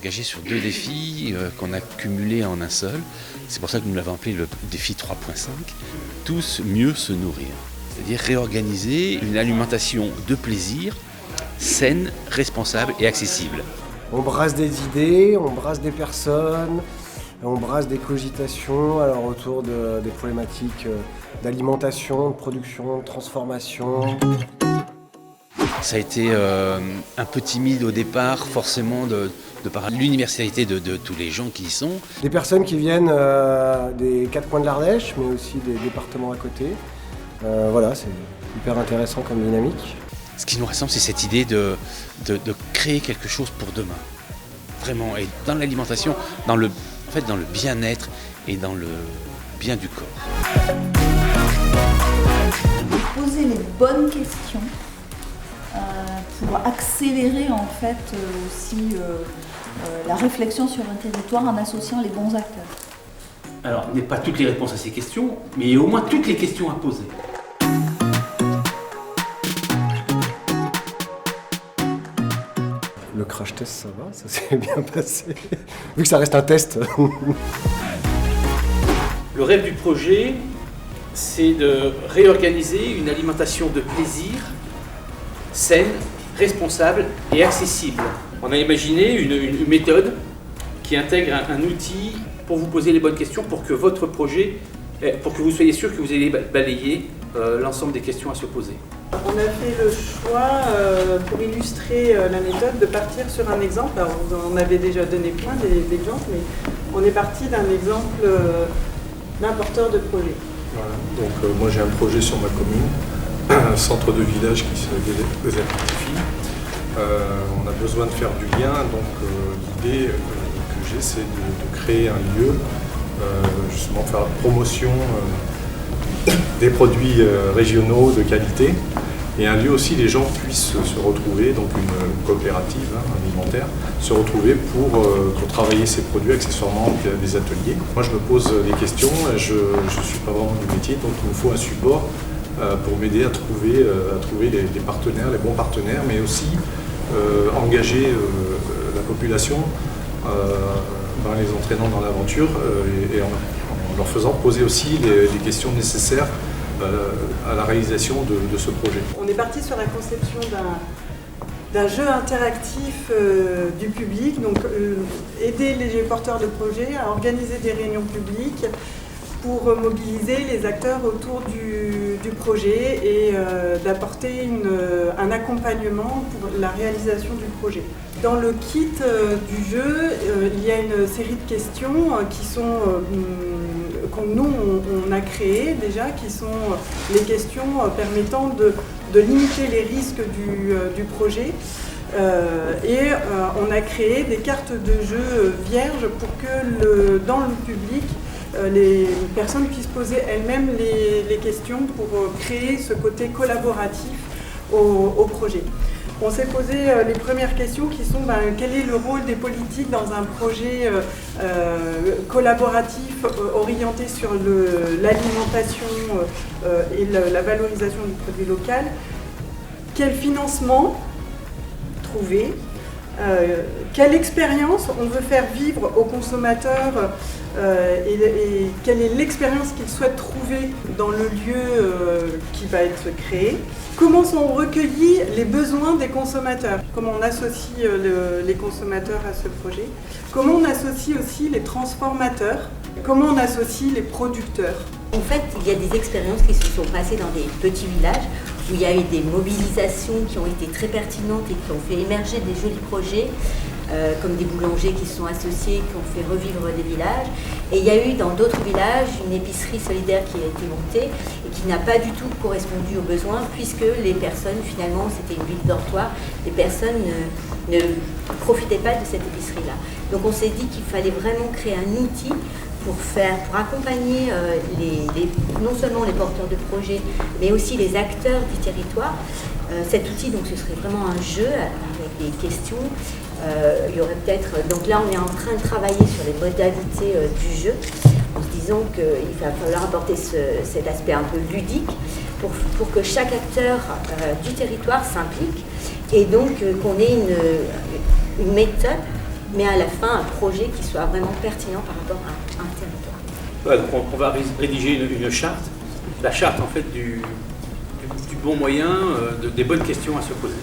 engagé sur 2 défis qu'on a cumulés en un seul. C'est pour ça que nous l'avons appelé le défi 3.5, tous mieux se nourrir. C'est-à-dire réorganiser une alimentation de plaisir, saine, responsable et accessible. On brasse des idées, on brasse des personnes, on brasse des cogitations alors, autour des problématiques d'alimentation, de production, de transformation. Ça a été un peu timide au départ, forcément, de par l'universalité de tous les gens qui y sont. Des personnes qui viennent des 4 coins de l'Ardèche, mais aussi des départements à côté. Voilà, c'est hyper intéressant comme dynamique. Ce qui nous rassemble, c'est cette idée de créer quelque chose pour demain. Vraiment, et dans l'alimentation, dans le bien-être et dans le bien du corps. Poser les bonnes questions pour accélérer en fait aussi la réflexion sur un territoire en associant les bons acteurs. Alors, il n'y a pas toutes les réponses à ces questions, mais il y a au moins toutes les questions à poser. Le crash test, ça va, ça s'est bien passé. Vu que ça reste un test. Le rêve du projet, c'est de réorganiser une alimentation de plaisir, saine, responsable et accessible. On a imaginé une méthode qui intègre un outil pour vous poser les bonnes questions pour que votre projet, pour que vous soyez sûr que vous allez balayer l'ensemble des questions à se poser. On a fait le choix, pour illustrer la méthode, de partir sur un exemple. Alors, vous en avez déjà donné plein d'exemples, mais on est parti d'un exemple d'un porteur de projet. Voilà. Donc moi j'ai un projet sur ma commune, un centre de village qui se désertifie. On a besoin de faire du lien, donc l'idée que j'ai c'est de créer un lieu, justement faire la promotion des produits régionaux de qualité et un lieu aussi les gens puissent se retrouver, donc une coopérative alimentaire, se retrouver pour travailler ces produits accessoirement avec des ateliers. Moi je me pose des questions, je ne suis pas vraiment du métier, donc il me faut un support pour m'aider à trouver les partenaires, les bons partenaires, mais aussi engager la population en les entraînant dans l'aventure et en leur faisant poser aussi les questions nécessaires à la réalisation de ce projet. On est parti sur la conception d'un jeu interactif du public, donc aider les porteurs de projets à organiser des réunions publiques pour mobiliser les acteurs autour du projet et d'apporter un accompagnement pour la réalisation du projet. Dans le kit du jeu, il y a une série de questions qui sont que nous on a créées déjà, qui sont les questions permettant de limiter les risques du projet. On a créé des cartes de jeu vierges pour que dans le public, les personnes puissent poser elles-mêmes les questions pour créer ce côté collaboratif au projet. On s'est posé les premières questions qui sont quel est le rôle des politiques dans un projet collaboratif orienté sur l'alimentation et la valorisation du produit local. Quel financement trouver, quelle expérience on veut faire vivre aux consommateurs et quelle est l'expérience qu'ils souhaitent trouver dans le lieu qui va être créé. Comment sont recueillis les besoins des consommateurs? Comment on associe les consommateurs à ce projet? Comment on associe aussi les transformateurs? Comment on associe les producteurs? En fait, il y a des expériences qui se sont passées dans des petits villages où il y a eu des mobilisations qui ont été très pertinentes et qui ont fait émerger des jolis projets, comme des boulangers qui se sont associés, qui ont fait revivre des villages. Et il y a eu dans d'autres villages une épicerie solidaire qui a été montée et qui n'a pas du tout correspondu aux besoins, puisque les personnes, finalement, c'était une ville dortoir, les personnes ne profitaient pas de cette épicerie-là. Donc on s'est dit qu'il fallait vraiment créer un outil pour accompagner non seulement les porteurs de projets, mais aussi les acteurs du territoire. Cet outil, donc, ce serait vraiment un jeu avec des questions. Il y aurait peut-être. Donc là, on est en train de travailler sur les modalités du jeu, en se disant qu'il va falloir apporter cet aspect un peu ludique pour que chaque acteur du territoire s'implique et donc qu'on ait une méthode mais à la fin un projet qui soit vraiment pertinent par rapport à un territoire. Voilà, donc on va rédiger une charte, la charte en fait du bon moyen, des bonnes questions à se poser.